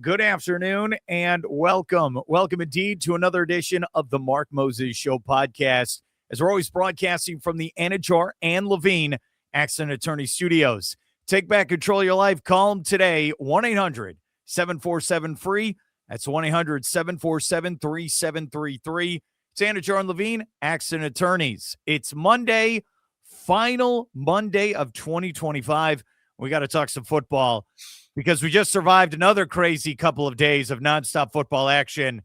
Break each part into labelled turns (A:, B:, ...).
A: Good afternoon and welcome. Welcome indeed to another edition of the Mark Moses Show podcast, as we're always broadcasting from the Anidjar and Levine Accident Attorney Studios. Take back control of your life. Call them today, 1-800-747-FREE. That's 1-800-747-3733. It's Anidjar and Levine Accident Attorneys. It's Monday, final Monday of 2025. We got to talk some football, because we just survived another crazy couple of days of nonstop football action.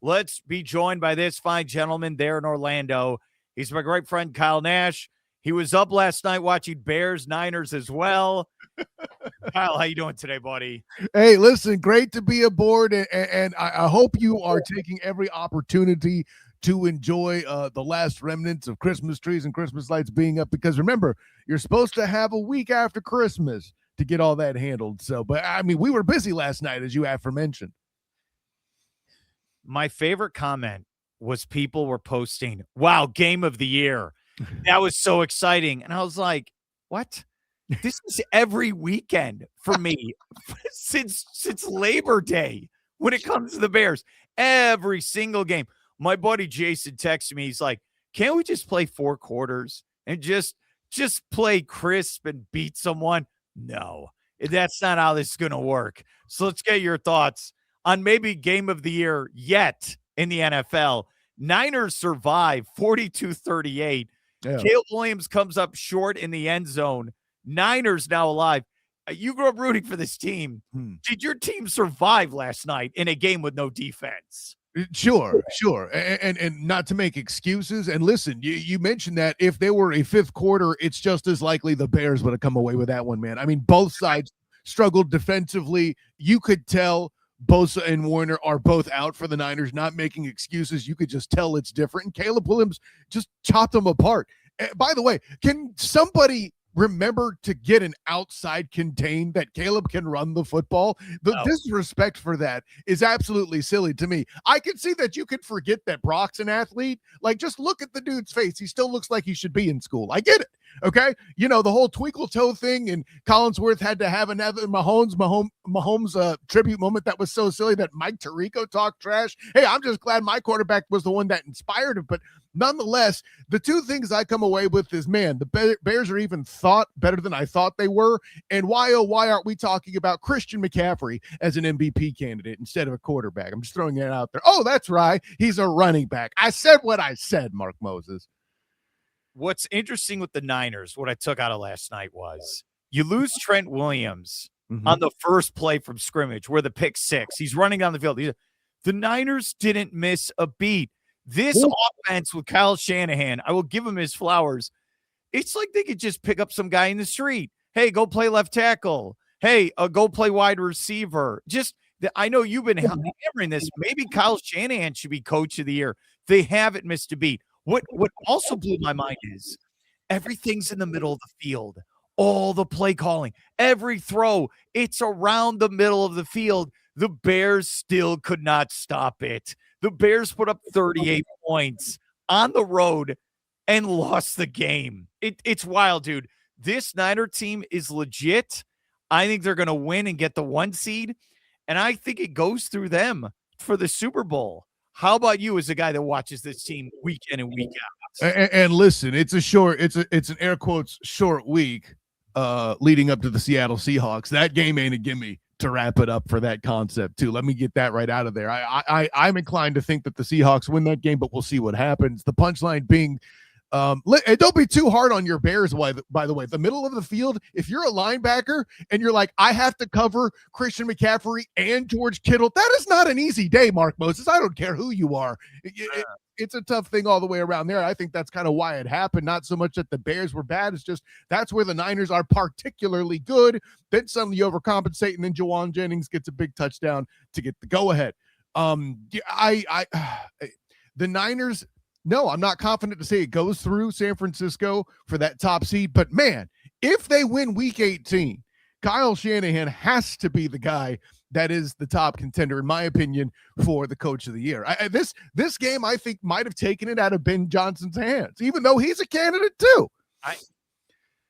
A: Let's be joined by this fine gentleman there in Orlando. He's my great friend, Kyle Nash. He was up last night watching Bears-Niners as well. Kyle, how you doing today, buddy?
B: Hey, listen, great to be aboard, and I hope you are taking every opportunity to enjoy the last remnants of Christmas trees and Christmas lights being up, because remember, you're supposed to have a week after Christmas to get all that handled. So, but I mean, we were busy last night, as you aforementioned.
A: My favorite comment was people were posting, wow, game of the year. That was so exciting. And I was like, what? This is every weekend for me since Labor Day when it comes to the Bears. Every single game. My buddy Jason texted me. He's like, can't we just play 4 quarters and just play crisp and beat someone? No, that's not how this is going to work. So let's get your thoughts on maybe game of the year yet in the NFL. Niners survive 42-38. Yeah. Caleb Williams comes up short in the end zone. Niners now alive. You grew up rooting for this team. Did your team survive last night in a game with no defense?
B: Sure. And not to make excuses. And listen, you mentioned that if they were a fifth quarter, it's just as likely the Bears would have come away with that one, man. I mean, both sides struggled defensively. You could tell Bosa and Warner are both out for the Niners, not making excuses. You could just tell it's different. And Caleb Williams just chopped them apart. By the way, can somebody remember to get an outside contain that Caleb can run the football? The disrespect for that is absolutely silly to me. I can see that you could forget that Brock's an athlete. Like, just look at the dude's face. He still looks like he should be in school. I get it. Okay. You know, the whole twinkle toe thing, and Collinsworth had to have another Mahomes tribute moment that was so silly that Mike Tirico talked trash. Hey, I'm just glad my quarterback was the one that inspired him. But nonetheless, the two things I come away with is, man, the Bears are even thought better than I thought they were. And why aren't we talking about Christian McCaffrey as an MVP candidate instead of a quarterback? I'm just throwing that out there. Oh, that's right. He's a running back. I said what I said, Mark Moses.
A: What's interesting with the Niners, what I took out of last night was you lose Trent Williams on the first play from scrimmage where the pick 6. He's running down the field. The Niners didn't miss a beat. This offense with Kyle Shanahan, I will give him his flowers. It's like they could just pick up some guy in the street. Hey, go play left tackle. Hey, go play wide receiver. I know you've been hammering this. Maybe Kyle Shanahan should be coach of the year. They haven't missed a beat. What also blew my mind is everything's in the middle of the field. All the play calling, every throw, it's around the middle of the field. The Bears still could not stop it. The Bears put up 38 points on the road and lost the game. It's wild, dude. This Niner team is legit. I think they're going to win and get the 1 seed, and I think it goes through them for the Super Bowl. How about you as a guy that watches this team week in and week out?
B: And listen, it's an air quotes short week leading up to the Seattle Seahawks. That game ain't a gimme to wrap it up for that concept too. Let me get that right out of there. I'm inclined to think that the Seahawks win that game, but we'll see what happens. The punchline being, and don't be too hard on your Bears. By the way, the middle of the field, if you're a linebacker and you're like, I have to cover Christian McCaffrey and George Kittle, that is not an easy day, Mark Moses. I don't care who you are. It's a tough thing all the way around there. I think that's kind of why it happened. Not so much that the Bears were bad. It's just that's where the Niners are particularly good. Then suddenly you overcompensate, and then Jawan Jennings gets a big touchdown to get the go-ahead. The Niners, no, I'm not confident to say it goes through San Francisco for that top seed. But, man, if they win Week 18, Kyle Shanahan has to be the guy that is the top contender, in my opinion, for the coach of the year. This game, I think, might have taken it out of Ben Johnson's hands, even though he's a candidate too.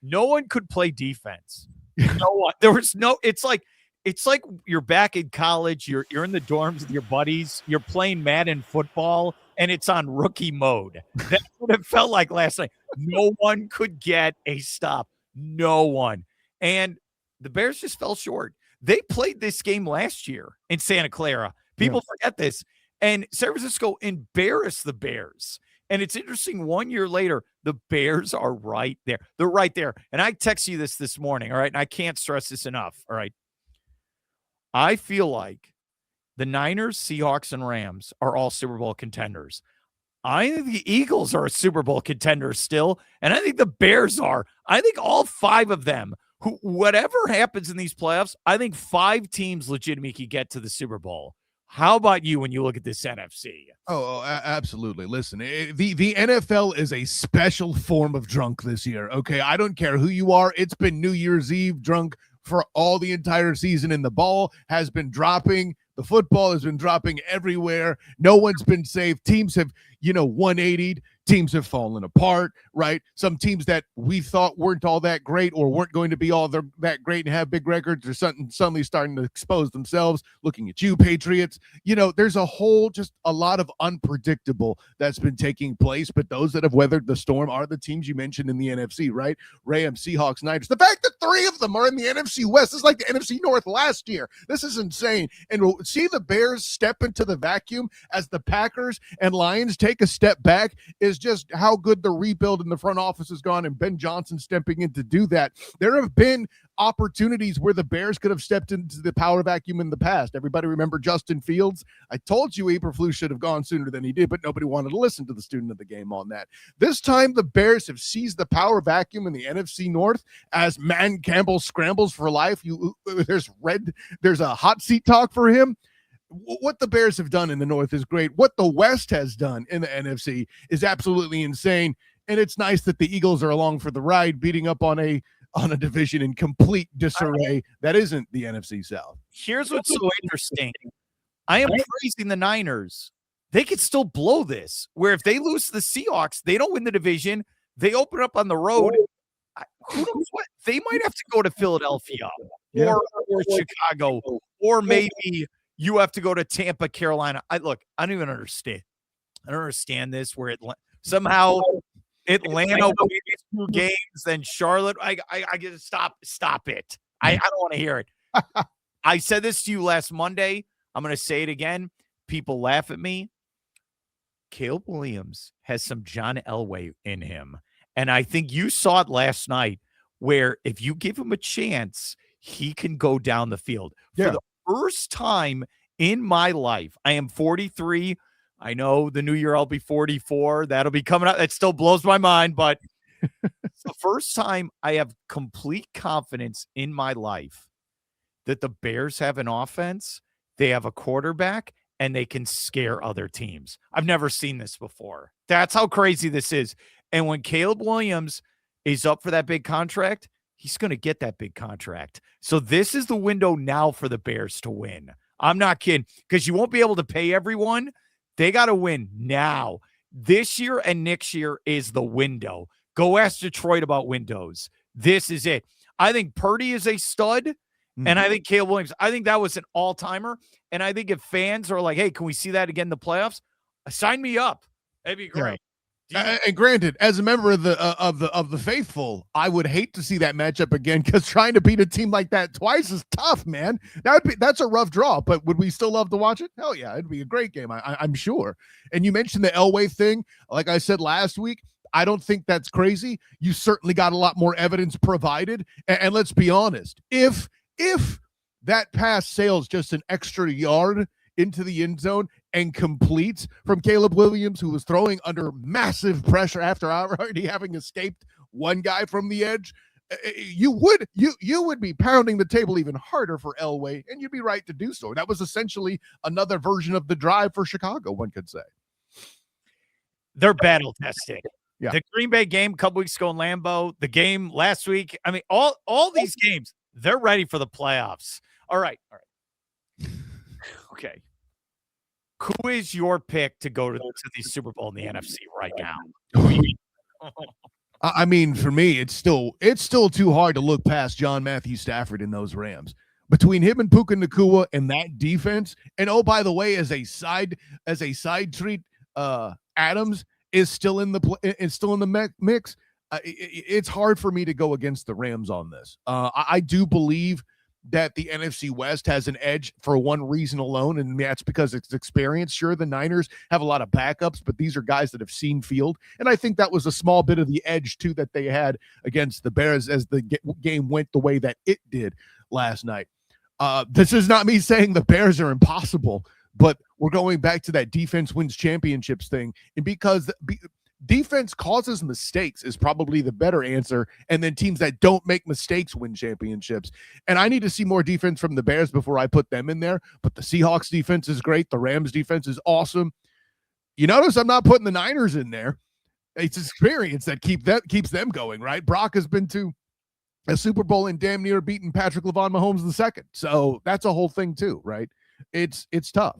A: No one could play defense. No one. There was no. It's like it's like you're back in college. You're in the dorms with your buddies. You're playing Madden football, and it's on rookie mode. That's what it felt like last night. No one could get a stop. No one. And the Bears just fell short. They played this game last year in Santa Clara. People forget this. And San Francisco embarrassed the Bears. And it's interesting, 1 year later, the Bears are right there. They're right there. And I text you this morning, all right? And I can't stress this enough, all right? I feel like the Niners, Seahawks, and Rams are all Super Bowl contenders. I think the Eagles are a Super Bowl contender still, and I think the Bears are. I think all 5 of them, whatever happens in these playoffs, I think 5 teams legitimately could get to the Super Bowl. How about you when you look at this NFC?
B: Absolutely. Listen, the NFL is a special form of drunk this year, okay? I don't care who you are. It's been New Year's Eve drunk for all the entire season, and the ball has been dropping. The football has been dropping everywhere. No one's been safe. Teams have, 180'd. Teams have fallen apart, right? Some teams that we thought weren't all that great or weren't going to be all that great and have big records are suddenly starting to expose themselves. Looking at you, Patriots. There's just a lot of unpredictable that's been taking place, but those that have weathered the storm are the teams you mentioned in the NFC, right? Rams, Seahawks, Niners. The fact that 3 of them are in the NFC West is like the NFC North last year. This is insane. And we'll see the Bears step into the vacuum as the Packers and Lions take a step back is just how good the rebuild in the front office has gone, and Ben Johnson stepping in to do that. There have been opportunities where the Bears could have stepped into the power vacuum in the past. Everybody remember Justin Fields? I told you Eberflus should have gone sooner than he did, but nobody wanted to listen to the student of the game on that. This time, the Bears have seized the power vacuum in the NFC North as Man Campbell scrambles for life. There's a hot seat talk for him. What the Bears have done in the North is great. What the West has done in the NFC is absolutely insane. And it's nice that the Eagles are along for the ride, beating up on a division in complete disarray that isn't the NFC South.
A: Here's what's so interesting. I am praising the Niners. They could still blow this, where if they lose to the Seahawks, they don't win the division. They open up on the road. Who knows what? They might have to go to Philadelphia or Chicago, or maybe you have to go to Tampa, Carolina. I don't even understand. I don't understand this, where somehow Atlanta wins 2 games, then Charlotte. I get to stop it. I don't want to hear it. I said this to you last Monday. I'm going to say it again. People laugh at me. Caleb Williams has some John Elway in him. And I think you saw it last night, where if you give him a chance, he can go down the field.
B: Yeah.
A: For the first time in my life, I am 43. I know the new year I'll be 44. That'll be coming up. That still blows my mind, but it's the first time I have complete confidence in my life that the Bears have an offense, they have a quarterback, and they can scare other teams. I've never seen this before. That's how crazy this is. And when Caleb Williams is up for that big contract, he's going to get that big contract. So this is the window now for the Bears to win. I'm not kidding, because you won't be able to pay everyone. They got to win now. This year and next year is the window. Go ask Detroit about windows. This is it. I think Purdy is a stud, and I think Caleb Williams, I think that was an all-timer. And I think if fans are like, hey, can we see that again in the playoffs? Sign me up. That'd be great.
B: And granted, as a member of the faithful, I would hate to see that matchup again, because trying to beat a team like that twice is tough, man. That's a rough draw. But would we still love to watch it? Hell yeah, it'd be a great game. I'm sure. And you mentioned the Elway thing. Like I said last week, I don't think that's crazy. You certainly got a lot more evidence provided. And let's be honest, if that pass sails just an extra yard into the end zone and completes from Caleb Williams, who was throwing under massive pressure after already having escaped one guy from the edge, you would be pounding the table even harder for Elway, and you'd be right to do so. That was essentially another version of the drive for Chicago, one could say.
A: They're battle testing.
B: Yeah.
A: The Green Bay game a couple weeks ago in Lambeau, the game last week. I mean, all these games, they're ready for the playoffs. All right. Okay. Who is your pick to go to the Super Bowl in the NFC right now?
B: I mean, for me, it's still too hard to look past John Matthew Stafford in those Rams. between him and Puka Nacua and that defense. And oh, by the way, as a side treat, Adams is still in the mix. It's hard for me to go against the Rams on this. I do believe that the NFC West has an edge for one reason alone, and that's because it's experience. Sure, the Niners have a lot of backups, but these are guys that have seen field, and I think that was a small bit of the edge, too, that they had against the Bears as the game went the way that it did last night. This is not me saying the Bears are impossible, but we're going back to that defense wins championships thing, and because defense causes mistakes is probably the better answer, and then teams that don't make mistakes win championships. And I need to see more defense from the Bears before I put them in there, but the Seahawks defense is great. The Rams defense is awesome. You notice I'm not putting the Niners in there. It's experience that keeps them going, right? Brock has been to a Super Bowl and damn near beaten Patrick LaVon Mahomes II. So that's a whole thing too, right? It's tough.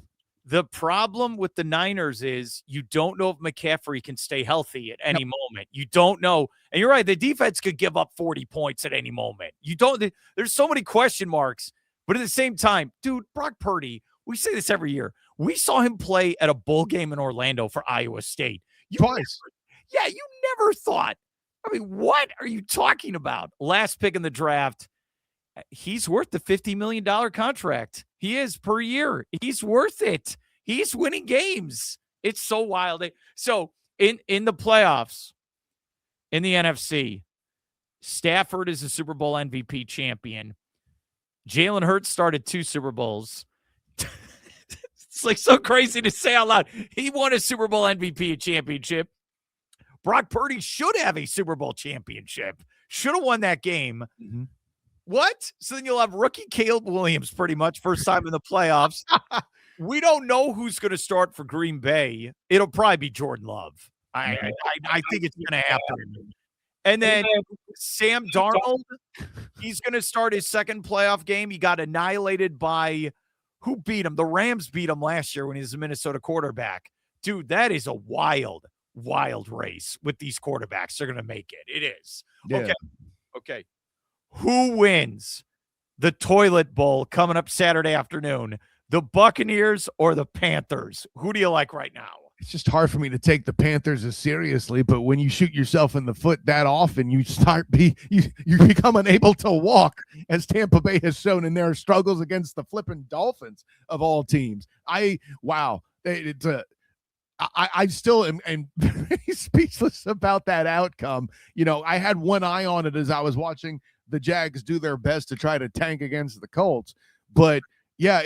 A: The problem with the Niners is you don't know if McCaffrey can stay healthy at any moment. You don't know. And you're right. The defense could give up 40 points at any moment. There's so many question marks, but at the same time, dude, Brock Purdy, we say this every year. We saw him play at a bowl game in Orlando for Iowa State.
B: Twice.
A: You never thought. I mean, what are you talking about? Last pick in the draft. He's worth the $50 million contract. He is per year. He's worth it. He's winning games. It's so wild. So in the playoffs, in the NFC, Stafford is a Super Bowl MVP champion. Jalen Hurts started 2 Super Bowls. It's like so crazy to say out loud. He won a Super Bowl MVP championship. Brock Purdy should have a Super Bowl championship. Should have won that game.
B: Mm-hmm.
A: What? So then you'll have rookie Caleb Williams pretty much first time in the playoffs. We don't know who's going to start for Green Bay. It'll probably be Jordan Love. I think it's going to happen. And then Sam Darnold, he's going to start his second playoff game. He got annihilated by who beat him? The Rams beat him last year when he was a Minnesota quarterback. Dude, that is a wild race with these quarterbacks. They're going to make it. It is. Yeah. Okay. Who wins the toilet bowl coming up Saturday afternoon? The Buccaneers or the Panthers? Who do you like right now?
B: It's just hard for me to take the Panthers as seriously, but when you shoot yourself in the foot that often, you become unable to walk, as Tampa Bay has shown in their struggles against the flipping Dolphins of all teams. I'm still am very speechless about that outcome. You know, I had one eye on it as I was watching the Jags do their best to try to tank against the Colts. But yeah,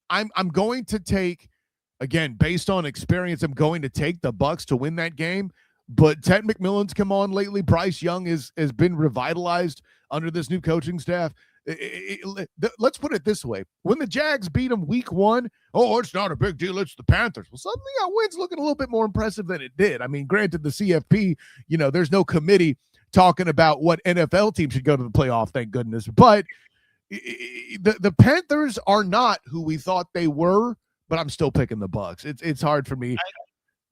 B: I'm going to take, again, based on experience, I'm going to take the Bucs to win that game. But Ted McMillan's come on lately. Bryce Young has been revitalized under this new coaching staff. Let's put it this way. When the Jags beat them week 1, it's not a big deal. It's the Panthers. Well, suddenly that win's looking a little bit more impressive than it did. I mean, granted, the CFP, there's no committee talking about what NFL team should go to the playoff, thank goodness. But the Panthers are not who we thought they were, but I'm still picking the Bucs. It's hard for me.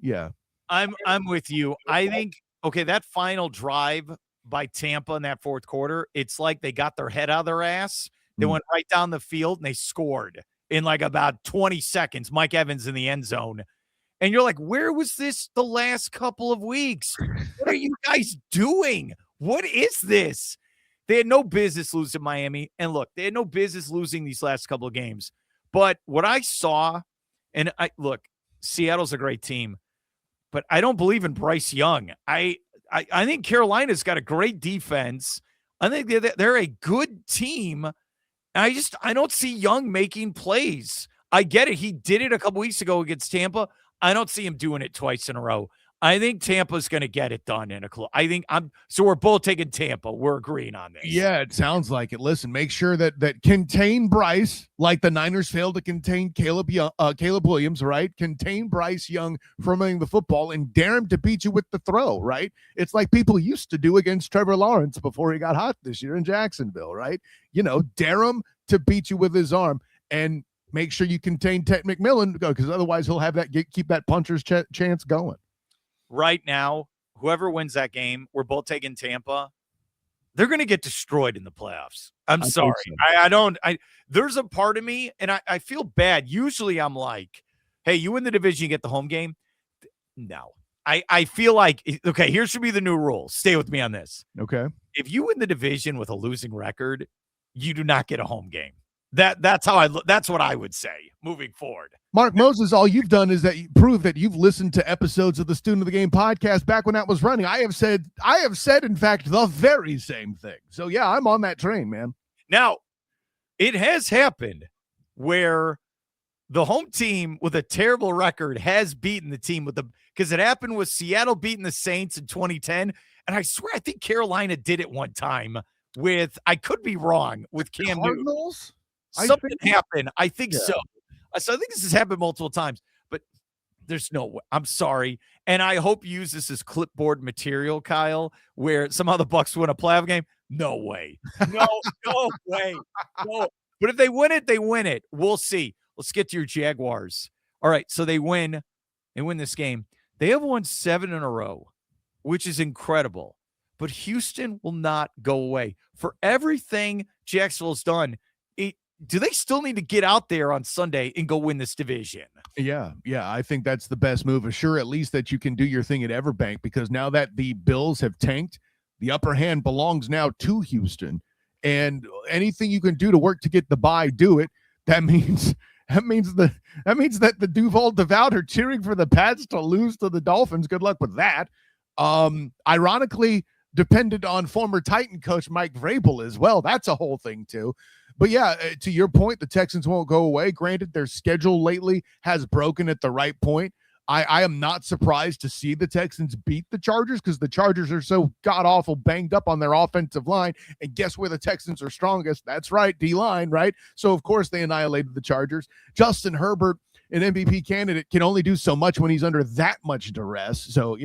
B: Yeah.
A: I'm with you. I think, that final drive by Tampa in that fourth quarter, it's like they got their head out of their ass. They went right down the field and they scored in like about 20 seconds. Mike Evans in the end zone. And you're like, where was this the last couple of weeks? What are you guys doing? What is this? They had no business losing to Miami. And look, they had no business losing these last couple of games. But what I saw, and Seattle's a great team, but I don't believe in Bryce Young. I think Carolina's got a great defense. I think they're a good team. I don't see Young making plays. I get it. He did it a couple weeks ago against Tampa. I don't see him doing it twice in a row. I think Tampa's going to get it done in a club. So we're both taking Tampa. We're agreeing on this.
B: Yeah, it sounds like it. Listen, make sure that contain Bryce, like the Niners failed to contain Caleb Williams, right? Contain Bryce Young from running the football and dare him to beat you with the throw, right? It's like people used to do against Trevor Lawrence before he got hot this year in Jacksonville, right? Dare him to beat you with his arm and make sure you contain Ted McMillan, because otherwise he'll have keep that puncher's chance going.
A: Right now, whoever wins that game, we're both taking Tampa. they're going to get destroyed in the playoffs. I'm
B: I
A: sorry.
B: think so.
A: There's a part of me, and I feel bad. Usually I'm like, hey, you win the division, you get the home game. No. I feel like, okay, here should be the new rule. Stay with me on this.
B: Okay.
A: If you win the division with a losing record, you do not get a home game. That's what I would say moving forward.
B: Mark Moses, all you've done is that you prove that you've listened to episodes of the Student of the Game podcast back when that was running. I have said, in fact, the very same thing. So yeah, I'm on that train, man.
A: Now, it has happened where the home team with a terrible record has beaten the team because it happened with Seattle beating the Saints in 2010. And I swear, I think Carolina did it one time I could be wrong, with Cam Newton. Something happened. I think so. So I think this has happened multiple times, but there's no way. I'm sorry. And I hope you use this as clipboard material, Kyle, where somehow the Bucs win a playoff game. No way. No way. No. But if they win it, they win it. We'll see. Let's get to your Jaguars. All right. So they win this game. They have won 7 in a row, which is incredible. But Houston will not go away. For everything Jacksonville's done, do they still need to get out there on Sunday and go win this division?
B: Yeah. I think that's the best move. Assure at least that you can do your thing at Everbank, because now that the Bills have tanked, the upper hand belongs now to Houston. And anything you can do to work to get the bye, do it. That means that the Duval Devout are cheering for the Pats to lose to the Dolphins. Good luck with that. Ironically, dependent on former Titan coach Mike Vrabel as well. That's a whole thing too. But yeah, to your point, the Texans won't go away. Granted, their schedule lately has broken at the right point. I am not surprised to see the Texans beat the Chargers, because the Chargers are so god-awful banged up on their offensive line. And guess where the Texans are strongest? That's right, D-line, right? So, of course, they annihilated the Chargers. Justin Herbert, an MVP candidate, can only do so much when he's under that much duress. So,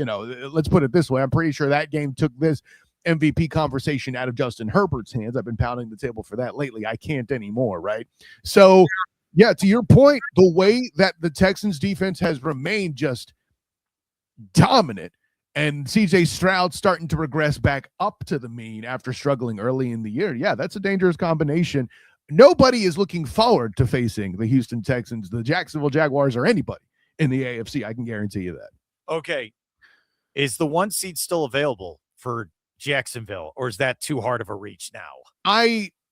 B: let's put it this way. I'm pretty sure that game took this MVP conversation out of Justin Herbert's hands. I've been pounding the table for that lately. I can't anymore, right? So, yeah, to your point, the way that the Texans defense has remained just dominant, and CJ Stroud starting to regress back up to the mean after struggling early in the year. Yeah, that's a dangerous combination. Nobody is looking forward to facing the Houston Texans, the Jacksonville Jaguars, or anybody in the AFC. I can guarantee you that.
A: Okay. Is the 1 seed still available for Jacksonville, or is that too hard of a reach now?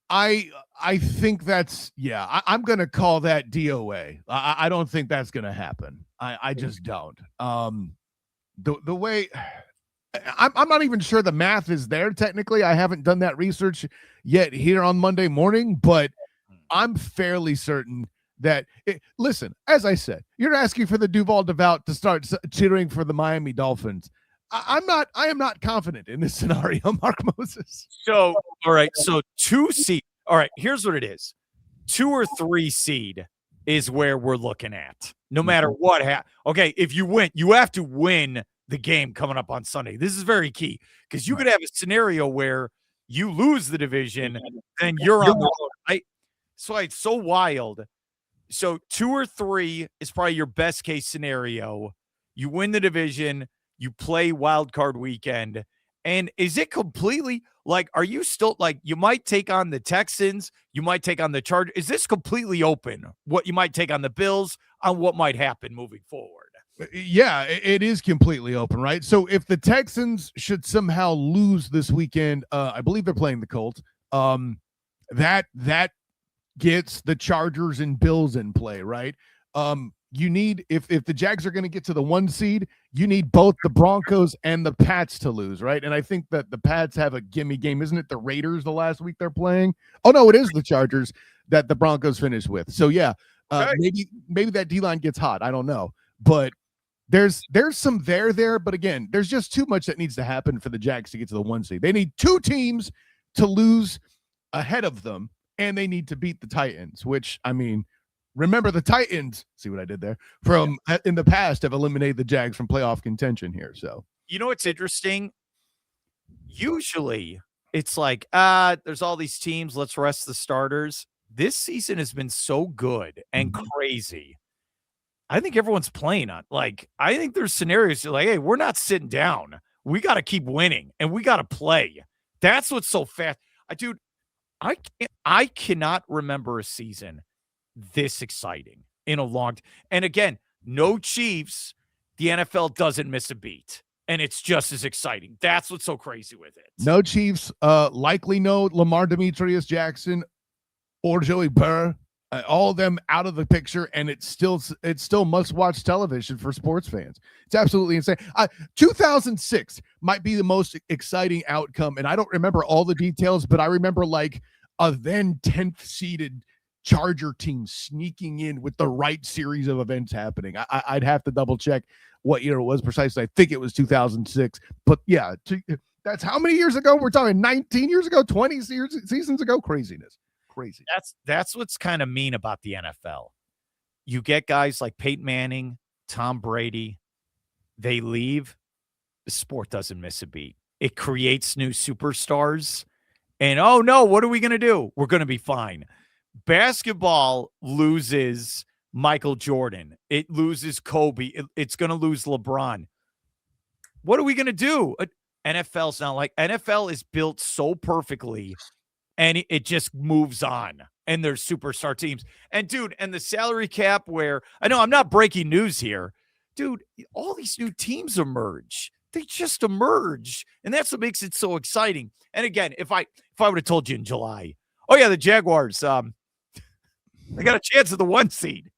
B: I think that's, I'm going to call that DOA. I don't think that's going to happen. I just don't. The way I'm not even sure the math is there. Technically, I haven't done that research yet here on Monday morning, but I'm fairly certain that listen, as I said, you're asking for the Duval Devout to start cheering for the Miami Dolphins. I am not confident in this scenario, Mark Moses.
A: So, all right. So 2 seed. All right. Here's what it is. 2 or 3 seed is where we're looking at, no matter what happens. Okay. If you win, you have to win the game coming up on Sunday. This is very key, because you could have a scenario where you lose the division, then you're on the road. So it's so wild. So 2 or 3 is probably your best case scenario. You win the division, you play wild card weekend. And is it completely like, are you still like, you might take on the Texans, you might take on the Chargers? Is this completely open? What you might take on the Bills, on what might happen moving forward?
B: Yeah, it is completely open, right? So if the Texans should somehow lose this weekend, I believe they're playing the Colts. That gets the Chargers and Bills in play, right? You need, if the Jags are going to get to the 1 seed, you need both the Broncos and the Pats to lose, right? And I think that the Pats have a gimme game. Isn't it the Raiders the last week they're playing? Oh, no, it is the Chargers that the Broncos finished with. So, yeah, maybe that D-line gets hot. I don't know. But there's some there. But, again, there's just too much that needs to happen for the Jags to get to the 1 seed. They need 2 teams to lose ahead of them, and they need to beat the Titans, which, I mean, remember, the Titans, see what I did there, from in the past have eliminated the Jags from playoff contention here. So,
A: you know what's interesting? Usually it's like, there's all these teams, let's rest the starters. This season has been so good and crazy. I think everyone's playing on, like, I think there's scenarios like, hey, we're not sitting down. We got to keep winning, and we got to play. That's what's so fast. Dude, I cannot remember a season this exciting in a long and again, no Chiefs, the NFL doesn't miss a beat. And it's just as exciting. That's what's so crazy with it.
B: No Chiefs, likely no Lamar Demetrius Jackson or Joey Burr. All of them out of the picture, and it's still must-watch television for sports fans. It's absolutely insane. 2006 might be the most exciting outcome, and I don't remember all the details, but I remember like a then 10th seeded Charger team sneaking in with the right series of events happening. I'd have to double check what year it was precisely. I think it was 2006, but yeah, that's how many years ago? We're talking 19 years ago, 20 seasons ago. Craziness. Crazy.
A: That's what's kind of mean about the NFL. You get guys like Peyton Manning, Tom Brady, they leave, the sport doesn't miss a beat. It creates new superstars. And oh no, what are we going to do? We're going to be fine. Basketball loses Michael Jordan. It loses Kobe. It's going to lose LeBron. What are we going to do? NFL's not like NFL is built so perfectly. And it just moves on. And there's superstar teams. And, dude, and the salary cap where – I know I'm not breaking news here. Dude, all these new teams emerge. They just emerge. And that's what makes it so exciting. And, again, if I would have told you in July, oh, yeah, the Jaguars, they got a chance of the 1 seed.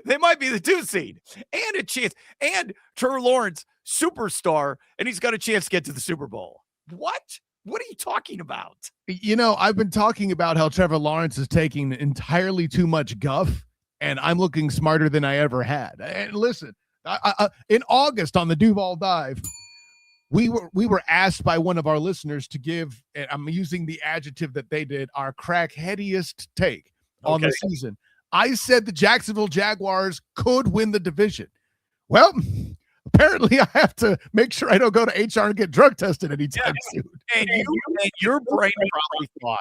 A: They might be the 2 seed. And a chance. And Trevor Lawrence, superstar, and he's got a chance to get to the Super Bowl. What? What are you talking about?
B: You know, I've been talking about how Trevor Lawrence is taking entirely too much guff, and I'm looking smarter than I ever had. And listen, in August on the Duval Dive, we were asked by one of our listeners to give, and I'm using the adjective that they did, our crackheadiest take on the season. I said the Jacksonville Jaguars could win the division. Well, apparently, I have to make sure I don't go to HR and get drug tested anytime soon.
A: And your brain probably thought,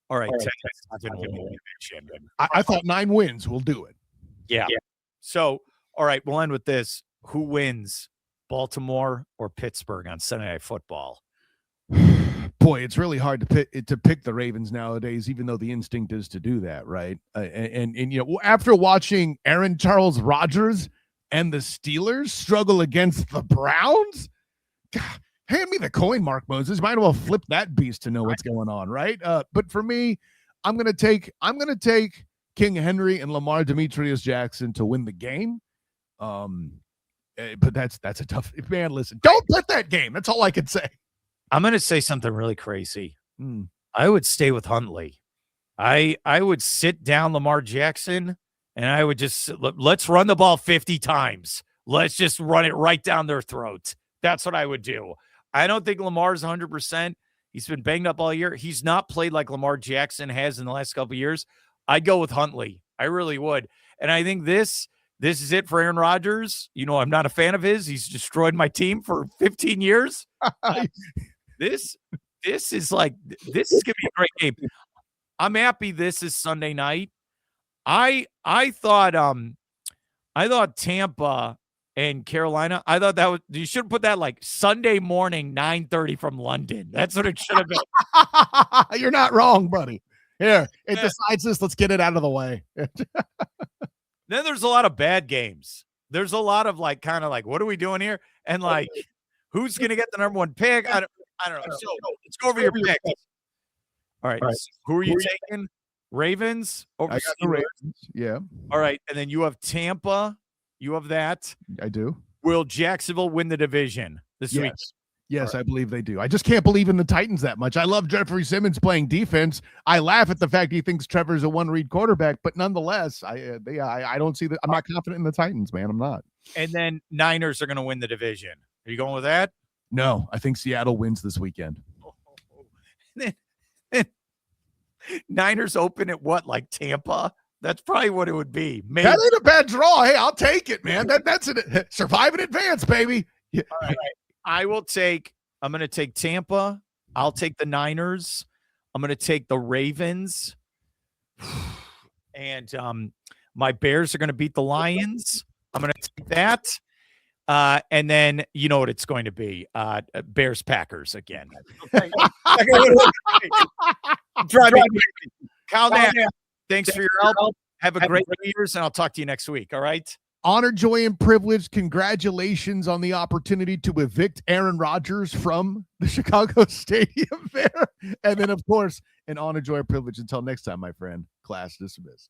A: all right, Texas is going to win the division.
B: I thought 9 wins will do it.
A: Yeah. So, all right, we'll end with this. Who wins, Baltimore or Pittsburgh on Sunday Night Football?
B: Boy, it's really hard to pick the Ravens nowadays, even though the instinct is to do that, right? And you know, after watching Aaron Charles Rodgers and the Steelers struggle against the Browns, God, hand me the coin, Mark Moses. Might as well flip that beast to know what's going on, right? But for me, I'm gonna take King Henry and Lamar Demetrius Jackson to win the game. But that's a tough man. Listen, don't bet that game. That's all I can say.
A: I'm gonna say something really crazy. I would stay with Huntley. I would sit down Lamar Jackson. And I would just, let's run the ball 50 times. Let's just run it right down their throat. That's what I would do. I don't think Lamar's 100%. He's been banged up all year. He's not played like Lamar Jackson has in the last couple of years. I'd go with Huntley. I really would. And I think this is it for Aaron Rodgers. You know, I'm not a fan of his. He's destroyed my team for 15 years. This is going to be a great game. I'm happy this is Sunday night. I thought Tampa and Carolina, I thought that was, you should have put that like Sunday morning, 9:30 from London. That's what it should have been.
B: You're not wrong, buddy. Here, it decides this. Let's get it out of the way.
A: Then there's a lot of bad games. There's a lot of like, kind of like, what are we doing here? And like, who's going to get the number 1 pick? I don't know. So let's go over your picks. All right. Who are you taking? Ravens over
B: I got the Ravens. Yeah.
A: All right. And then you have Tampa. You have that.
B: I do.
A: Will Jacksonville win the division this week?
B: Yes, I believe they do. I just can't believe in the Titans that much. I love Jeffrey Simmons playing defense. I laugh at the fact he thinks Trevor's a one-read quarterback, but nonetheless, I don't see that. I'm not confident in the Titans, man. I'm not.
A: And then Niners are going to win the division. Are you going with that?
B: No, I think Seattle wins this weekend.
A: Niners open at what, like Tampa? That's probably what it would be. Maybe.
B: That ain't a bad draw. Hey, I'll take it, man. That's it. Survive in advance, baby. Yeah.
A: All right. I'm going to take Tampa. I'll take the Niners. I'm going to take the Ravens. And my Bears are going to beat the Lions. I'm going to take that. And then you know what it's going to be. Bears Packers again. Kyle Nash, thanks for your help. Have a great New Year's, and I'll talk to you next week. All right.
B: Honor, joy, and privilege. Congratulations on the opportunity to evict Aaron Rodgers from the Chicago Stadium there. And then, of course, an honor, joy, and privilege. Until next time, my friend, class dismissed.